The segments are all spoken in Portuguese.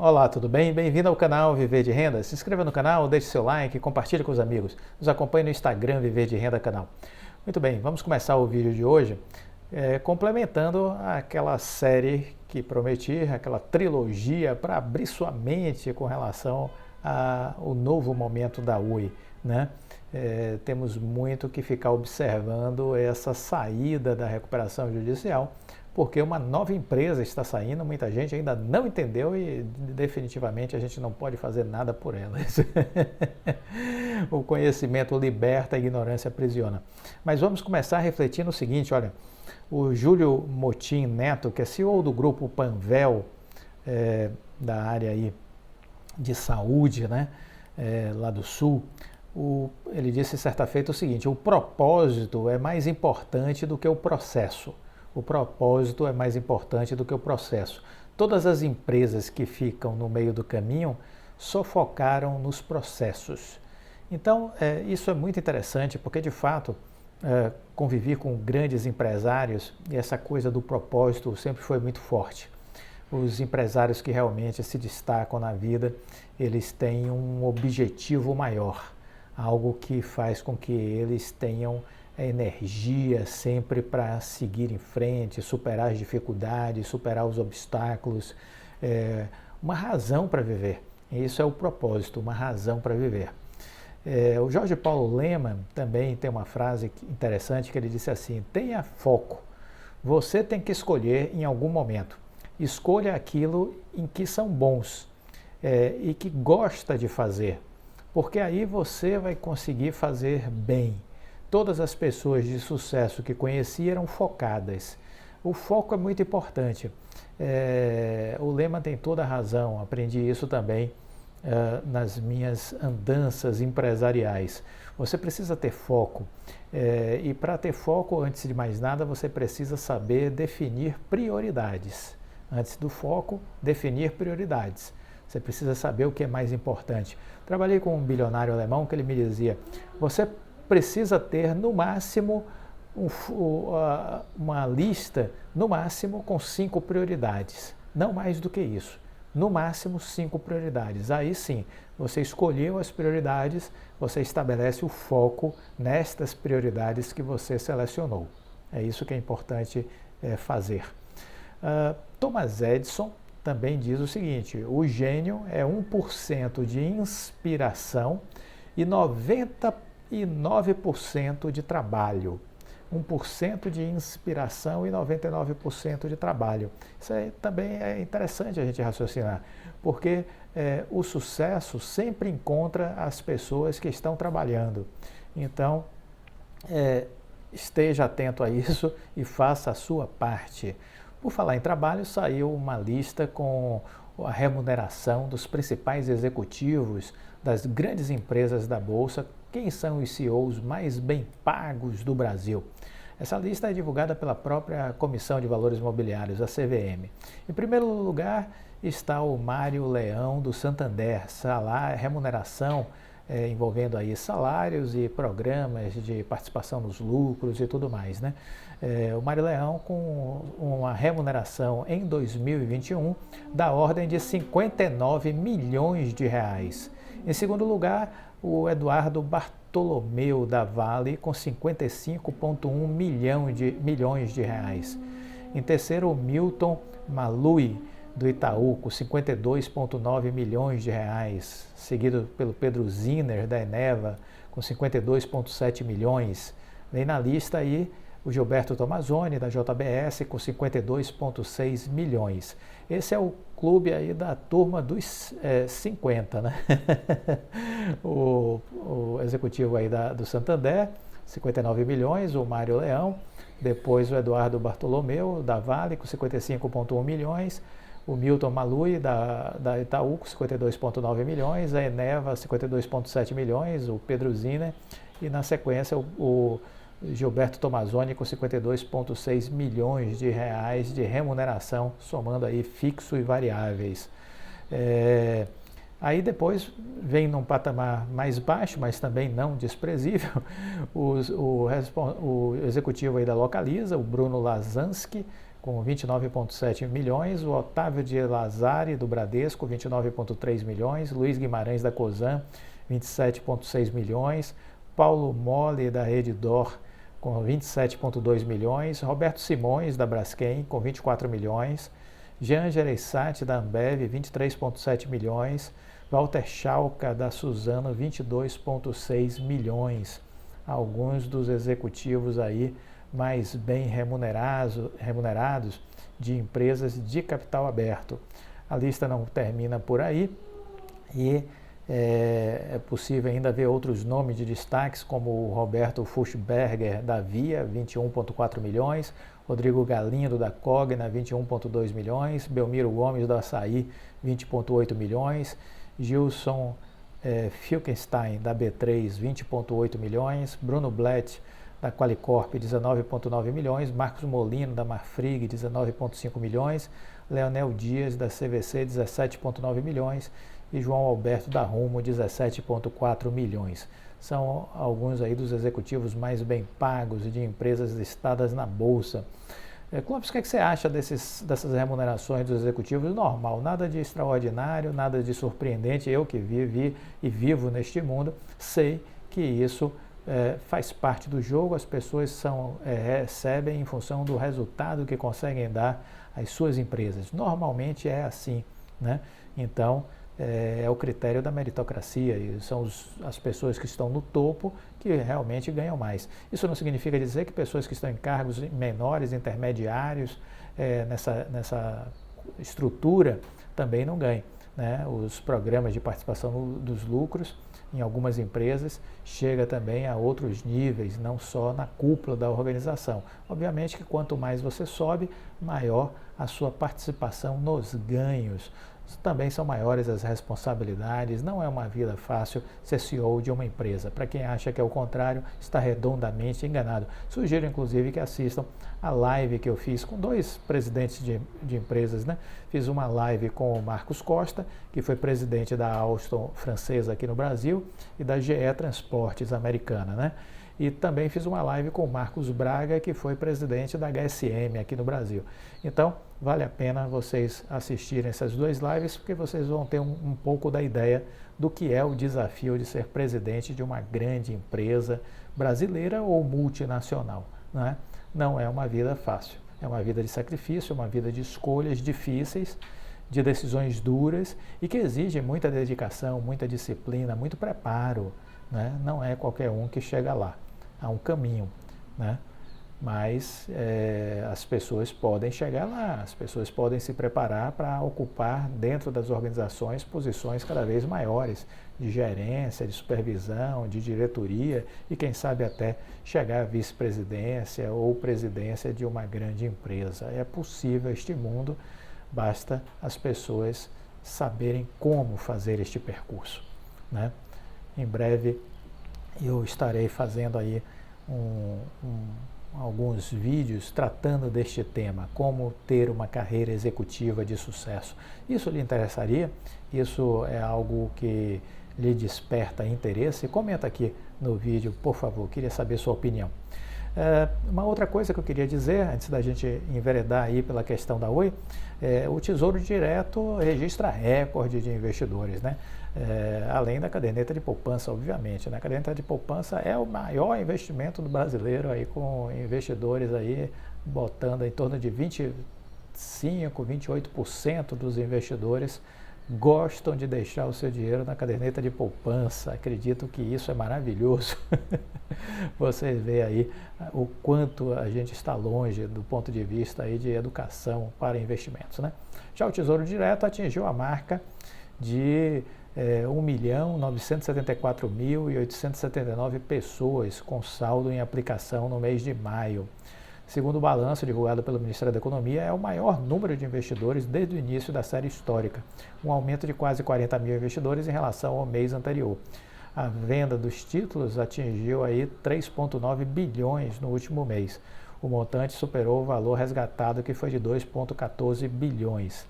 Olá, tudo bem? Bem-vindo ao canal Viver de Renda. Se inscreva no canal, deixe seu like, compartilhe com os amigos. Nos acompanhe no Instagram Viver de Renda Canal. Muito bem, vamos começar o vídeo de hoje complementando aquela série que prometi, aquela trilogia para abrir sua mente com relação ao novo momento da UI, né? Temos muito que ficar observando essa saída da recuperação judicial, porque uma nova empresa está saindo, muita gente ainda não entendeu e definitivamente a gente não pode fazer nada por elas. O conhecimento liberta, a ignorância aprisiona. Mas vamos começar refletindo o seguinte, olha, o Júlio Motim Neto, que é CEO do grupo Panvel, da área aí de saúde, né, lá do Sul, ele disse certa feita o seguinte: o propósito é mais importante do que o processo. O propósito é mais importante do que o processo. Todas as empresas que ficam no meio do caminho só focaram nos processos. Então, isso é muito interessante porque, de fato, convivi com grandes empresários e essa coisa do propósito sempre foi muito forte. Os empresários que realmente se destacam na vida, eles têm um objetivo maior, algo que faz com que eles tenham energia sempre para seguir em frente, superar as dificuldades, superar os obstáculos, uma razão para viver. Isso é o propósito, uma razão para viver. O Jorge Paulo Lemann também tem uma frase interessante que ele disse assim: tenha foco, você tem que escolher em algum momento. Escolha aquilo em que são bons e que gosta de fazer, porque aí você vai conseguir fazer bem. Todas as pessoas de sucesso que conheci eram focadas. O foco é muito importante. O Lemann tem toda a razão, aprendi isso também nas minhas andanças empresariais. Você precisa ter foco. E para ter foco, antes de mais nada, você precisa saber definir prioridades. Antes do foco, definir prioridades. Você precisa saber o que é mais importante. Trabalhei com um bilionário alemão que ele me dizia: você precisa ter no máximo uma lista, no máximo com 5 prioridades, não mais do que isso, no máximo 5 prioridades. Aí sim, você escolheu as prioridades, você estabelece o foco nestas prioridades que você selecionou. É isso que é importante fazer. Thomas Edison também diz o seguinte: o gênio é 1% de inspiração e 99% de trabalho. 1% de inspiração e 99% de trabalho. Isso aí também é interessante a gente raciocinar, porque o sucesso sempre encontra as pessoas que estão trabalhando. Então, esteja atento a isso e faça a sua parte. Por falar em trabalho, saiu uma lista com a remuneração dos principais executivos das grandes empresas da Bolsa. Quem são os CEOs mais bem pagos do Brasil? Essa lista é divulgada pela própria Comissão de Valores Mobiliários, a CVM. Em primeiro lugar está o Mário Leão, do Santander, remuneração envolvendo aí salários e programas de participação nos lucros e tudo mais, né? O Mário Leão com uma remuneração em 2021 da ordem de 59 milhões de reais. Em segundo lugar, o Eduardo Bartolomeu da Vale com 55,1 milhões de reais. Em terceiro, o Milton Malui do Itaú com 52,9 milhões de reais, seguido pelo Pedro Zinner da Eneva com 52,7 milhões. Vem na lista aí o Gilberto Tomazoni da JBS com 52,6 milhões. Esse é o clube aí da turma dos 50, né? o executivo aí do Santander, 59 milhões, o Mário Leão, depois o Eduardo Bartolomeu da Vale com 55,1 milhões, o Milton Malui da Itaú com 52,9 milhões, a Eneva 52,7 milhões, o Pedro Zinner e na sequência o Gilberto Tomazoni com 52,6 milhões de reais de remuneração, somando aí fixo e variáveis. Aí depois vem num patamar mais baixo, mas também não desprezível, o executivo aí da Localiza, o Bruno Lasansky, com 29,7 milhões, o Otávio de Lazari, do Bradesco, 29,3 milhões, Luiz Guimarães, da Cosan, 27,6 milhões, Paulo Mole, da Redditor, com 27,2 milhões, Roberto Simões, da Braskem, com 24 milhões, Jean Gereissati, da Ambev, 23,7 milhões, Walter Schalka, da Suzano, 22,6 milhões. Alguns dos executivos aí mais bem remunerados de empresas de capital aberto. A lista não termina por aí e é possível ainda ver outros nomes de destaques, como o Roberto Fuchsberger, da Via, 21,4 milhões, Rodrigo Galindo, da Cogna, 21,2 milhões, Belmiro Gomes, da Açaí, 20,8 milhões, Gilson Filkenstein, da B3, 20,8 milhões, Bruno Blatt, da Qualicorp, 19,9 milhões, Marcos Molino, da Marfrig, 19,5 milhões, Leonel Dias, da CVC, 17,9 milhões e João Alberto, da Rumo, 17,4 milhões. São alguns aí dos executivos mais bem pagos de empresas listadas na Bolsa. Clóvis, o que você acha dessas remunerações dos executivos? Normal, nada de extraordinário, nada de surpreendente. Eu que vivi e vivo neste mundo, sei que isso faz parte do jogo, as pessoas recebem em função do resultado que conseguem dar às suas empresas. Normalmente é assim, né? Então, é o critério da meritocracia e são as pessoas que estão no topo que realmente ganham mais. Isso não significa dizer que pessoas que estão em cargos menores, intermediários, nessa estrutura também não ganhem, né? Os programas de participação dos lucros em algumas empresas chega também a outros níveis, não só na cúpula da organização. Obviamente que quanto mais você sobe, maior a sua participação nos ganhos. Também são maiores as responsabilidades, não é uma vida fácil ser CEO de uma empresa. Para quem acha que é o contrário, está redondamente enganado. Sugiro, inclusive, que assistam a live que eu fiz com dois presidentes de empresas, né? Fiz uma live com o Marcos Costa, que foi presidente da Alstom francesa aqui no Brasil, e da GE Transportes americana, né? E também fiz uma live com o Marcos Braga, que foi presidente da HSM aqui no Brasil. Então, vale a pena vocês assistirem essas duas lives, porque vocês vão ter um pouco da ideia do que é o desafio de ser presidente de uma grande empresa brasileira ou multinacional, né? Não é uma vida fácil, é uma vida de sacrifício, uma vida de escolhas difíceis, de decisões duras e que exigem muita dedicação, muita disciplina, muito preparo, né? Não é qualquer um que chega lá. Há um caminho, né? Mas as pessoas podem chegar lá, as pessoas podem se preparar para ocupar dentro das organizações posições cada vez maiores de gerência, de supervisão, de diretoria e quem sabe até chegar à vice-presidência ou presidência de uma grande empresa. É possível este mundo, basta as pessoas saberem como fazer este percurso, né? Em breve eu estarei fazendo aí alguns vídeos tratando deste tema, como ter uma carreira executiva de sucesso. Isso lhe interessaria? Isso é algo que lhe desperta interesse? Comenta aqui no vídeo, por favor, queria saber sua opinião. Uma outra coisa que eu queria dizer, antes da gente enveredar aí pela questão da Oi, o Tesouro Direto registra recorde de investidores, né? Além da caderneta de poupança, obviamente, né? A caderneta de poupança é o maior investimento do brasileiro, aí, com investidores aí botando em torno de 25, 28% dos investidores gostam de deixar o seu dinheiro na caderneta de poupança. Acredito que isso é maravilhoso. Você vê aí o quanto a gente está longe do ponto de vista aí de educação para investimentos, né? Já o Tesouro Direto atingiu a marca de 1.974.879 pessoas com saldo em aplicação no mês de maio. Segundo o balanço divulgado pelo Ministério da Economia, é o maior número de investidores desde o início da série histórica, um aumento de quase 40 mil investidores em relação ao mês anterior. A venda dos títulos atingiu aí 3,9 bilhões no último mês. O montante superou o valor resgatado, que foi de 2,14 bilhões.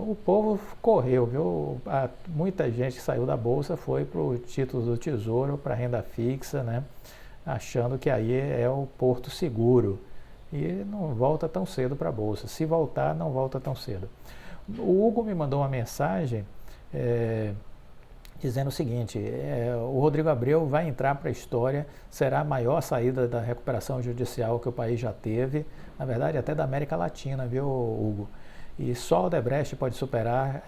O povo correu, viu? Muita gente que saiu da Bolsa foi para o título do Tesouro, para renda fixa, né? Achando que aí é o porto seguro. e não volta tão cedo para a Bolsa. Se voltar, não volta tão cedo. O Hugo me mandou uma mensagem dizendo o seguinte, o Rodrigo Abreu vai entrar para a história, será a maior saída da recuperação judicial que o país já teve, na verdade até da América Latina, viu, Hugo? E só o Odebrecht pode superar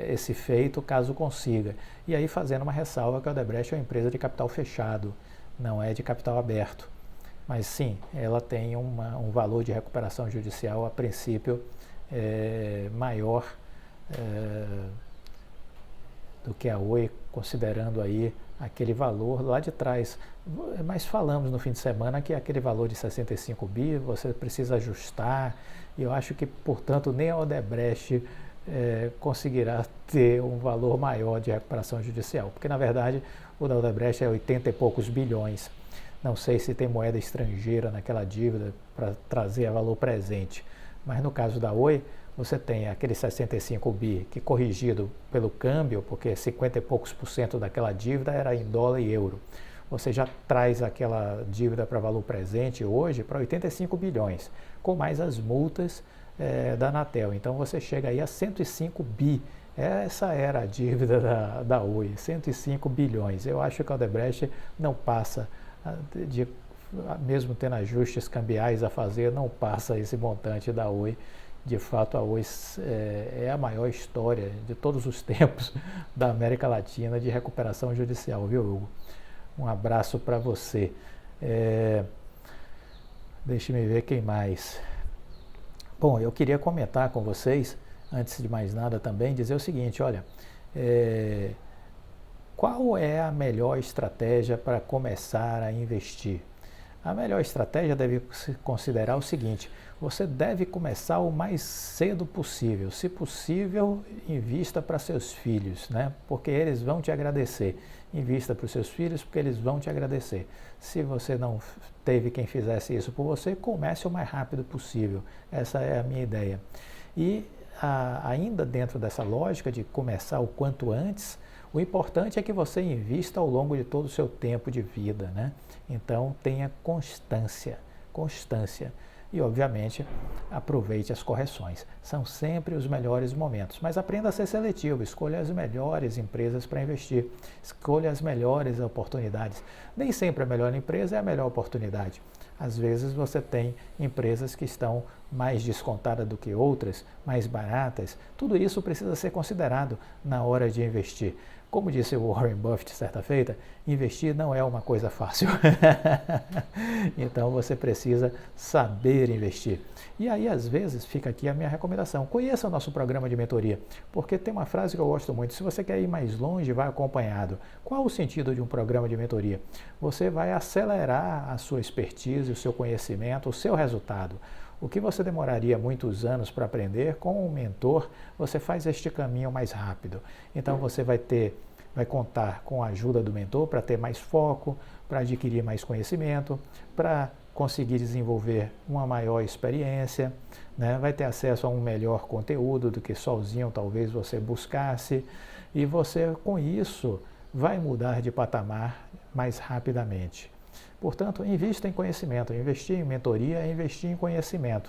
esse feito caso consiga. E aí fazendo uma ressalva que o Odebrecht é uma empresa de capital fechado, não é de capital aberto. Mas sim, ela tem um valor de recuperação judicial a princípio maior do que a Oi, considerando aí aquele valor lá de trás. Mas falamos no fim de semana que aquele valor de 65 bi você precisa ajustar, e eu acho que, portanto, nem a Odebrecht conseguirá ter um valor maior de recuperação judicial, porque na verdade o da Odebrecht é 80 e poucos bilhões. Não sei se tem moeda estrangeira naquela dívida para trazer a valor presente, mas no caso da Oi, você tem aquele 65 bi que, corrigido pelo câmbio, porque 50 e poucos % daquela dívida era em dólar e euro. Você já traz aquela dívida para valor presente hoje para 85 bilhões, com mais as multas da Anatel. Então você chega aí a 105 bi. Essa era a dívida da Oi, 105 bilhões. Eu acho que a Odebrecht não passa, mesmo tendo ajustes cambiais a fazer, não passa esse montante da Oi. De fato, a Oi é a maior história de todos os tempos da América Latina de recuperação judicial, viu, Hugo? Um abraço para você. Deixe-me ver quem mais. Bom, eu queria comentar com vocês, antes de mais nada também, dizer o seguinte, olha, qual é a melhor estratégia para começar a investir? A melhor estratégia deve se considerar o seguinte, você deve começar o mais cedo possível. Se possível, invista para seus filhos, né? Porque eles vão te agradecer. Invista para os seus filhos porque eles vão te agradecer. Se você não teve quem fizesse isso por você, comece o mais rápido possível. Essa é a minha ideia. E ainda dentro dessa lógica de começar o quanto antes, o importante é que você invista ao longo de todo o seu tempo de vida, né? Então tenha constância. E, obviamente, aproveite as correções. São sempre os melhores momentos. Mas aprenda a ser seletivo, escolha as melhores empresas para investir, escolha as melhores oportunidades. Nem sempre a melhor empresa é a melhor oportunidade. Às vezes você tem empresas que estão mais descontadas do que outras, mais baratas. Tudo isso precisa ser considerado na hora de investir. Como disse o Warren Buffett certa feita, investir não é uma coisa fácil. Então você precisa saber investir. E aí, às vezes, fica aqui a minha recomendação. Conheça o nosso programa de mentoria, porque tem uma frase que eu gosto muito. Se você quer ir mais longe, vai acompanhado. Qual o sentido de um programa de mentoria? Você vai acelerar a sua expertise, o seu conhecimento, o seu resultado. O que você demoraria muitos anos para aprender, com um mentor, você faz este caminho mais rápido. Então você vai contar com a ajuda do mentor para ter mais foco, para adquirir mais conhecimento, para conseguir desenvolver uma maior experiência, né? Vai ter acesso a um melhor conteúdo do que sozinho talvez você buscasse, e você com isso vai mudar de patamar mais rapidamente. Portanto, invista em conhecimento. Investir em mentoria é investir em conhecimento.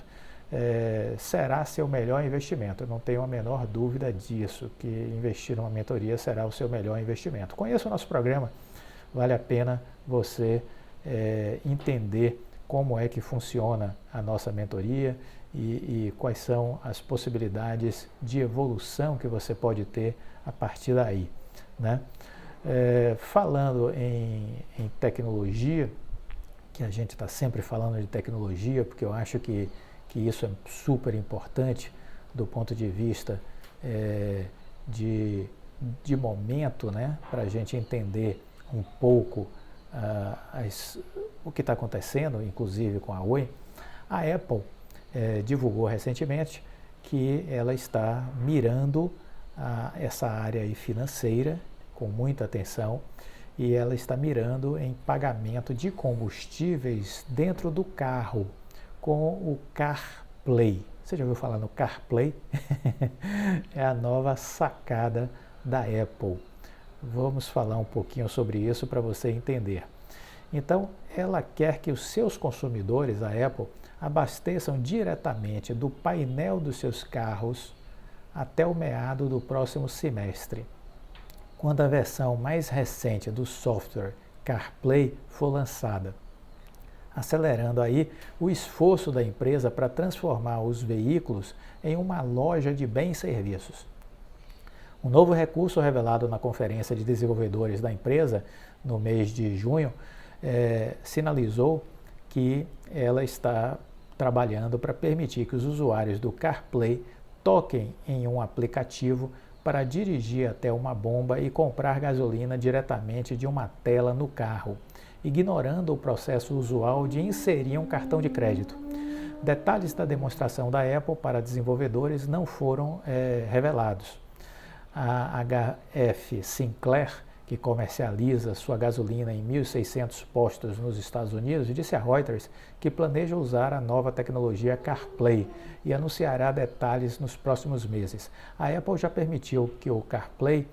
Será seu melhor investimento. Eu não tenho a menor dúvida disso, que investir numa mentoria será o seu melhor investimento. Conheça o nosso programa. Vale a pena você entender como é que funciona a nossa mentoria e quais são as possibilidades de evolução que você pode ter a partir daí, né? Falando em tecnologia, que a gente está sempre falando de tecnologia, porque eu acho que isso é super importante do ponto de vista de momento, né, para a gente entender um pouco o que está acontecendo, inclusive com a Oi. A Apple divulgou recentemente que ela está mirando essa área aí financeira com muita atenção, e ela está mirando em pagamento de combustíveis dentro do carro, com o CarPlay. Você já ouviu falar no CarPlay? É a nova sacada da Apple. Vamos falar um pouquinho sobre isso para você entender. Então, ela quer que os seus consumidores, a Apple, abasteçam diretamente do painel dos seus carros até o meado do próximo semestre, quando a versão mais recente do software CarPlay for lançada, acelerando aí o esforço da empresa para transformar os veículos em uma loja de bens e serviços. Um novo recurso revelado na conferência de desenvolvedores da empresa no mês de junho sinalizou que ela está trabalhando para permitir que os usuários do CarPlay toquem em um aplicativo para dirigir até uma bomba e comprar gasolina diretamente de uma tela no carro, ignorando o processo usual de inserir um cartão de crédito. Detalhes da demonstração da Apple para desenvolvedores não foram revelados. A HF Sinclair, que comercializa sua gasolina em 1.600 postos nos Estados Unidos, disse a Reuters que planeja usar a nova tecnologia CarPlay e anunciará detalhes nos próximos meses. A Apple já permitiu que o CarPlay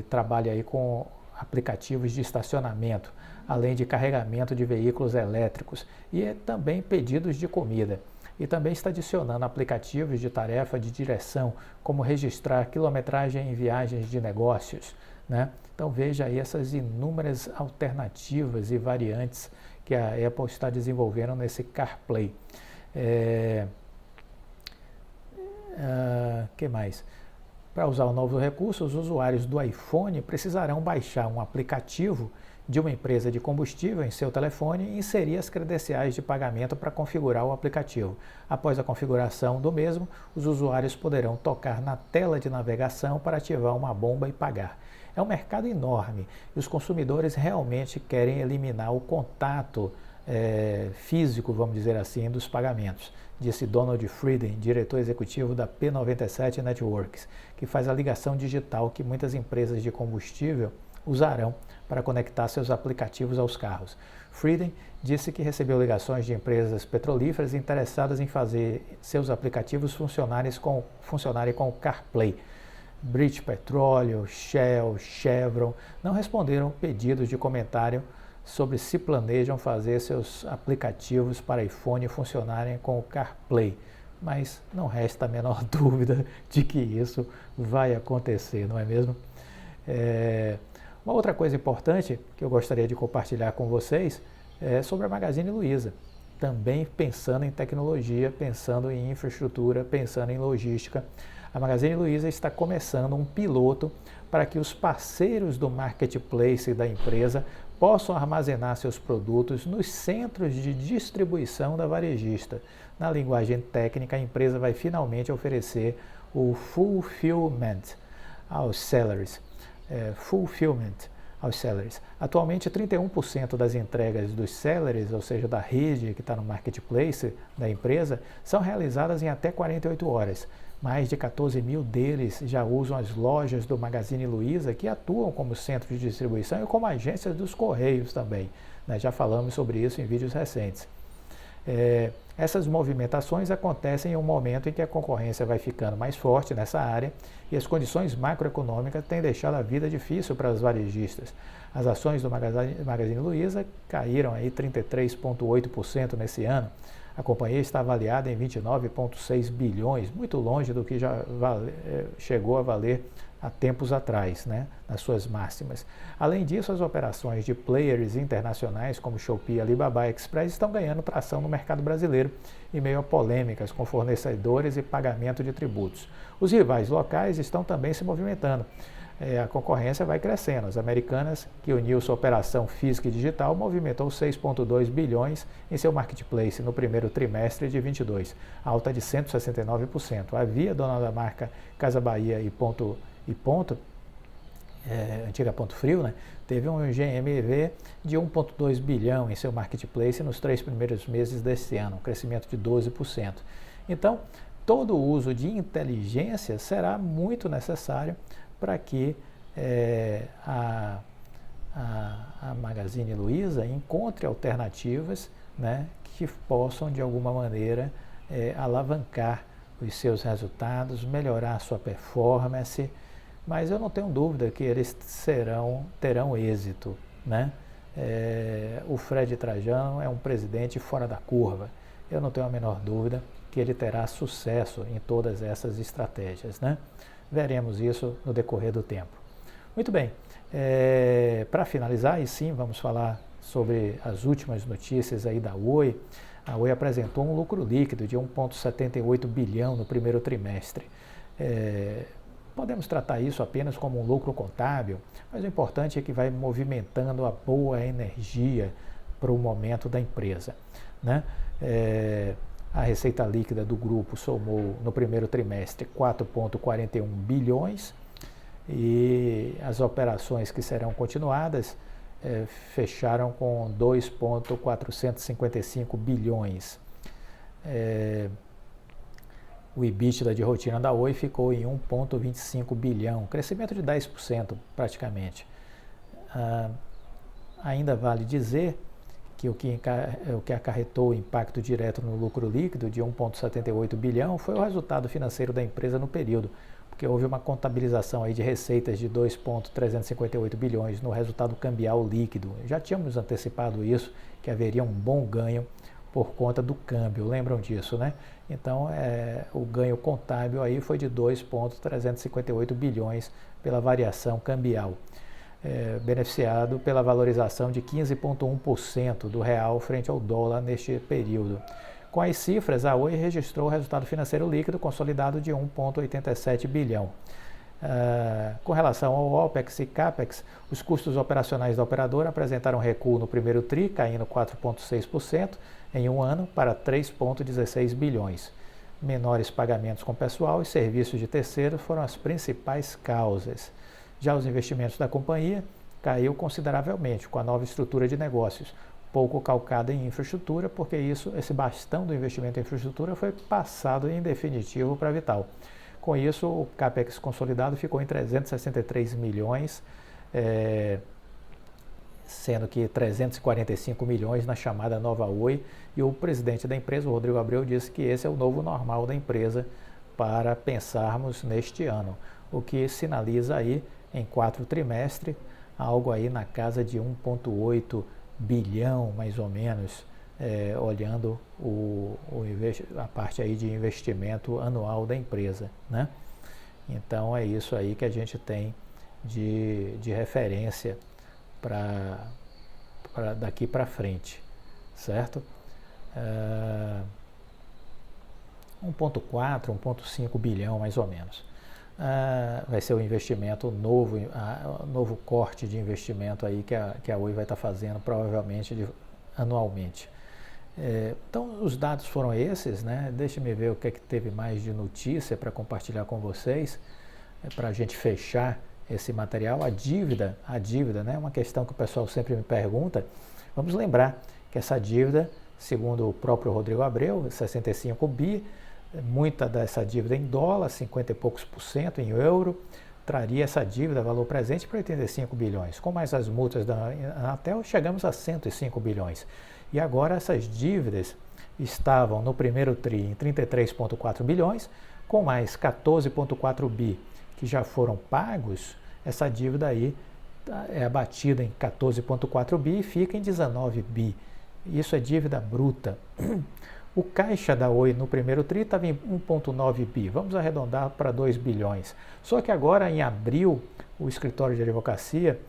trabalhe aí com aplicativos de estacionamento, além de carregamento de veículos elétricos e também pedidos de comida. E também está adicionando aplicativos de tarefa de direção, como registrar quilometragem em viagens de negócios, né? Então veja aí essas inúmeras alternativas e variantes que a Apple está desenvolvendo nesse CarPlay. Que mais? Para usar o novo recurso, os usuários do iPhone precisarão baixar um aplicativo de uma empresa de combustível em seu telefone e inserir as credenciais de pagamento para configurar o aplicativo. Após a configuração do mesmo, os usuários poderão tocar na tela de navegação para ativar uma bomba e pagar. É um mercado enorme e os consumidores realmente querem eliminar o contato físico, vamos dizer assim, dos pagamentos, disse Donald Frieden, diretor executivo da P97 Networks, que faz a ligação digital que muitas empresas de combustível usarão para conectar seus aplicativos aos carros. Frieden disse que recebeu ligações de empresas petrolíferas interessadas em fazer seus aplicativos funcionarem com o CarPlay. British Petroleum, Shell, Chevron não responderam pedidos de comentário sobre se planejam fazer seus aplicativos para iPhone funcionarem com o CarPlay, mas não resta a menor dúvida de que isso vai acontecer, não é mesmo? Uma outra coisa importante que eu gostaria de compartilhar com vocês é sobre a Magazine Luiza. Também pensando em tecnologia, pensando em infraestrutura, pensando em logística, a Magazine Luiza está começando um piloto para que os parceiros do marketplace da empresa possam armazenar seus produtos nos centros de distribuição da varejista. Na linguagem técnica, a empresa vai finalmente oferecer o fulfillment aos sellers. Atualmente, 31% das entregas dos sellers, ou seja, da rede que está no marketplace da empresa, são realizadas em até 48 horas. Mais de 14 mil deles já usam as lojas do Magazine Luiza, que atuam como centro de distribuição e como agências dos Correios também. Já falamos sobre isso em vídeos recentes. Essas movimentações acontecem em um momento em que a concorrência vai ficando mais forte nessa área e as condições macroeconômicas têm deixado a vida difícil para os varejistas. As ações do Magazine Luiza caíram aí 33,8% nesse ano. A companhia está avaliada em 29,6 bilhões, muito longe do que já chegou a valer há tempos atrás, nas suas máximas. Além disso, as operações de players internacionais como Shopee, Alibaba e Express estão ganhando tração no mercado brasileiro em meio a polêmicas com fornecedores e pagamento de tributos. Os rivais locais estão também se movimentando. A concorrência vai crescendo. As Americanas, que uniu sua operação física e digital, movimentou 6,2 bilhões em seu marketplace no primeiro trimestre de 22, alta de 169%. A Via, dona da marca Casa Bahia e Ponto, antiga Ponto Frio, teve um GMV de 1,2 bilhão em seu marketplace nos 3 primeiros meses deste ano, um crescimento de 12%. Então, todo o uso de inteligência será muito necessário para que a Magazine Luiza encontre alternativas que possam, de alguma maneira, alavancar os seus resultados, melhorar a sua performance, mas eu não tenho dúvida que eles terão êxito, o Fred Trajano é um presidente fora da curva. Eu não tenho a menor dúvida que ele terá sucesso em todas essas estratégias, né? Veremos isso no decorrer do tempo. Muito bem, para finalizar, e sim, vamos falar sobre as últimas notícias aí da Oi. A Oi apresentou um lucro líquido de 1,78 bilhão no primeiro trimestre. Podemos tratar isso apenas como um lucro contábil, mas o importante é que vai movimentando a boa energia para o momento da empresa, né? A receita líquida do grupo somou no primeiro trimestre 4,41 bilhões e as operações que serão continuadas fecharam com 2,455 bilhões. O EBITDA de rotina da Oi ficou em 1,25 bilhão, crescimento de 10% praticamente. Ainda vale dizer que o que acarretou o impacto direto no lucro líquido de 1,78 bilhão foi o resultado financeiro da empresa no período, porque houve uma contabilização aí de receitas de 2,358 bilhões no resultado cambial líquido. Já tínhamos antecipado isso, que haveria um bom ganho por conta do câmbio, lembram disso, né? Então, o ganho contábil aí foi de 2,358 bilhões pela variação cambial, beneficiado pela valorização de 15,1% do real frente ao dólar neste período. Com as cifras, a Oi registrou o resultado financeiro líquido consolidado de 1,87 bilhão. Com relação ao OPEX e CAPEX, os custos operacionais da operadora apresentaram recuo no primeiro TRI, caindo 4,6% em um ano para 3,16 bilhões. Menores pagamentos com pessoal e serviços de terceiros foram as principais causas. Já os investimentos da companhia caiu consideravelmente com a nova estrutura de negócios, pouco calcada em infraestrutura, porque esse bastão do investimento em infraestrutura foi passado em definitivo para a Vital. Com isso, o CAPEX consolidado ficou em 363 milhões, sendo que 345 milhões na chamada Nova Oi, e o presidente da empresa, o Rodrigo Abreu, disse que esse é o novo normal da empresa para pensarmos neste ano, o que sinaliza aí, em 4 trimestres, algo aí na casa de 1,8 bilhão, mais ou menos, olhando a parte aí de investimento anual da empresa, né? Então é isso aí que a gente tem de referência para daqui para frente, certo? 1,4, 1,5 bilhão mais ou menos. Vai ser o investimento novo corte de investimento aí que a Oi vai estar fazendo provavelmente anualmente. Então os dados foram esses, né? Deixa-me ver o que é que teve mais de notícia para compartilhar com vocês, para a gente fechar esse material. A dívida, né? Uma questão que o pessoal sempre me pergunta. Vamos lembrar que essa dívida, segundo o próprio Rodrigo Abreu, 65 bi, muita dessa dívida em dólar, 50 e poucos % em euro, traria essa dívida, valor presente, para 85 bilhões. Com mais as multas da Anatel, chegamos a 105 bilhões. E agora essas dívidas estavam no primeiro TRI em 33,4 bilhões, com mais 14,4 bi que já foram pagos, essa dívida aí é abatida em 14,4 bi e fica em 19 bi. Isso é dívida bruta. O caixa da Oi no primeiro TRI estava em 1,9 bi, vamos arredondar para 2 bilhões. Só que agora, em abril, o escritório de advocacia,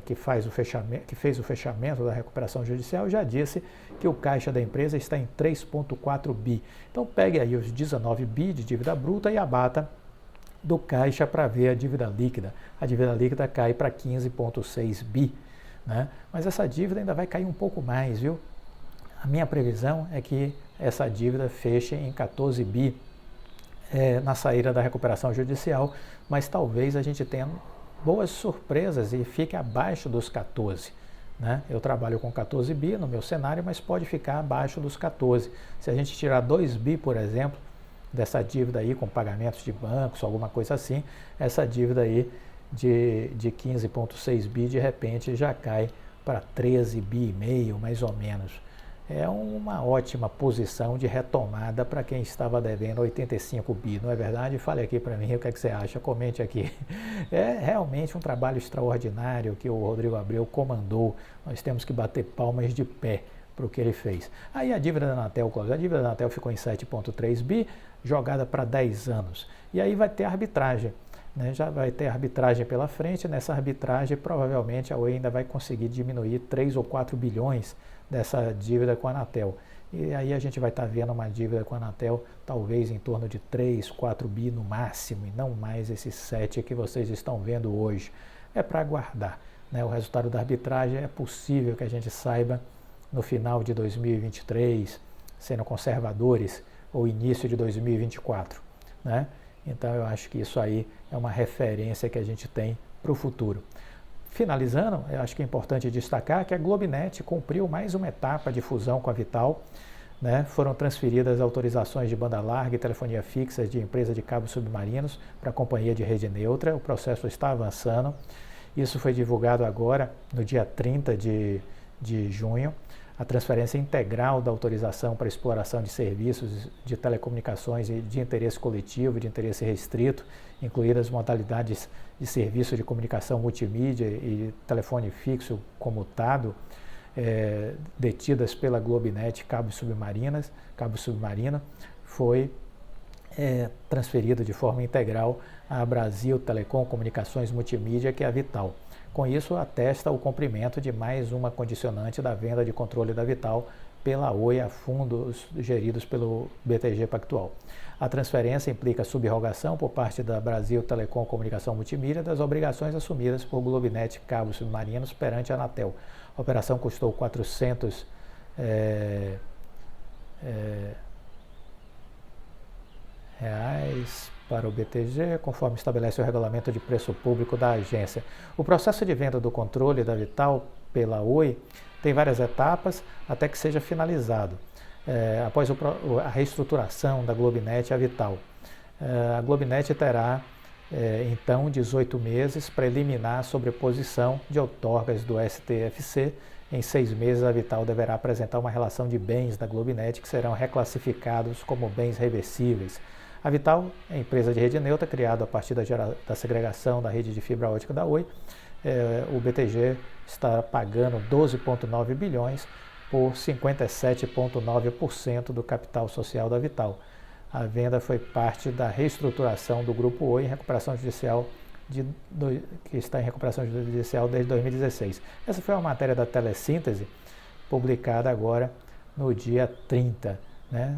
que fez o fechamento da recuperação judicial, já disse que o caixa da empresa está em 3,4 bi. Então pegue aí os 19 bi de dívida bruta e abata do caixa para ver a dívida líquida. A dívida líquida cai para 15,6 bi, né? Mas essa dívida ainda vai cair um pouco mais, viu? A minha previsão é que essa dívida feche em 14 bi na saída da recuperação judicial, mas talvez a gente tenha boas surpresas e fique abaixo dos 14. Né? Eu trabalho com 14 bi no meu cenário, mas pode ficar abaixo dos 14. Se a gente tirar 2 bi, por exemplo, dessa dívida aí com pagamentos de bancos, alguma coisa assim, essa dívida aí de 15,6 bi de repente já cai para 13 bi e meio, mais ou menos. é uma ótima posição de retomada para quem estava devendo 85 bi, não é verdade? Fale aqui para mim o que é que você acha, comente aqui. É realmente um trabalho extraordinário que o Rodrigo Abreu comandou, nós temos que bater palmas de pé para o que ele fez. Aí a dívida da Anatel, a dívida da Anatel ficou em 7,3 bi, jogada para 10 anos, e aí vai ter arbitragem. Já vai ter arbitragem pela frente, nessa arbitragem provavelmente a Oi ainda vai conseguir diminuir 3 ou 4 bilhões dessa dívida com a Anatel. E aí a gente vai estar vendo uma dívida com a Anatel talvez em torno de 3, 4 bi no máximo, e não mais esses 7 que vocês estão vendo hoje. É para aguardar. O resultado da arbitragem é possível que a gente saiba no final de 2023, sendo conservadores, ou início de 2024. Então eu acho que isso aí é uma referência que a gente tem para o futuro. Finalizando, eu acho que é importante destacar que a Globinet cumpriu mais uma etapa de fusão com a Vital. Foram transferidas autorizações de banda larga e telefonia fixa de empresa de cabos submarinos para a companhia de rede neutra. O processo está avançando. Isso foi divulgado agora, no dia 30 de junho. A transferência integral da autorização para exploração de serviços de telecomunicações de interesse coletivo, de interesse restrito, incluídas modalidades de serviço de comunicação multimídia e telefone fixo comutado, detidas pela Globinet Cabo Submarino, foi transferido de forma integral à Brasil Telecom Comunicações Multimídia, que é a Vital. Com isso, atesta o cumprimento de mais uma condicionante da venda de controle da Vital pela Oi a fundos geridos pelo BTG Pactual. A transferência implica subrogação por parte da Brasil Telecom Comunicação Multimídia das obrigações assumidas por Globinet Cabos Submarinos perante a Anatel. A operação custou 400 reais para o BTG, conforme estabelece o regulamento de preço público da agência. O processo de venda do controle da Vital pela Oi tem várias etapas até que seja finalizado. Após a reestruturação da Globinet e a Vital. A Globinet terá, então, 18 meses para eliminar a sobreposição de outorgas do STFC. Em 6 meses, a Vital deverá apresentar uma relação de bens da Globinet que serão reclassificados como bens reversíveis. A Vital é empresa de rede neutra, criada a partir da segregação da rede de fibra ótica da Oi. O BTG está pagando 12,9 bilhões por 57,9% do capital social da Vital. A venda foi parte da reestruturação do Grupo Oi em recuperação judicial, que está em recuperação judicial desde 2016. Essa foi uma matéria da Telesíntese, publicada agora no dia 30.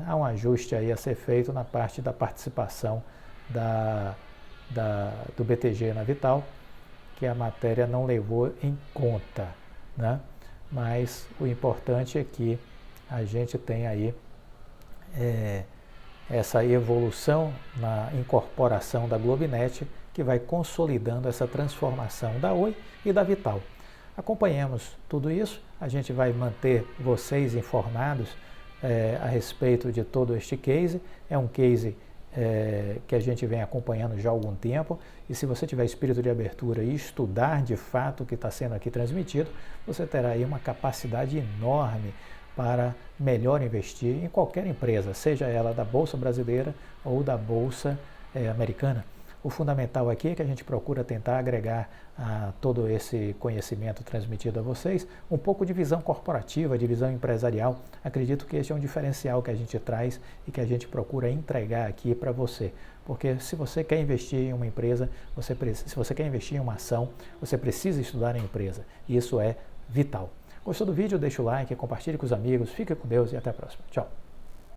Há um ajuste aí a ser feito na parte da participação do BTG na Vital, que a matéria não levou em conta. Mas o importante é que a gente tem aí essa evolução na incorporação da Globinet, que vai consolidando essa transformação da Oi e da Vital. Acompanhemos tudo isso, a gente vai manter vocês informados a respeito de todo este case. É um case que a gente vem acompanhando já há algum tempo, e se você tiver espírito de abertura e estudar de fato o que está sendo aqui transmitido, você terá aí uma capacidade enorme para melhor investir em qualquer empresa, seja ela da Bolsa Brasileira ou da Bolsa Americana. O fundamental aqui é que a gente procura tentar agregar a todo esse conhecimento transmitido a vocês um pouco de visão corporativa, de visão empresarial. Acredito que esse é um diferencial que a gente traz e que a gente procura entregar aqui para você. Porque se você quer investir em uma empresa, se você quer investir em uma ação, você precisa estudar a empresa. E isso é vital. Gostou do vídeo? Deixa o like, compartilhe com os amigos, fique com Deus e até a próxima. Tchau!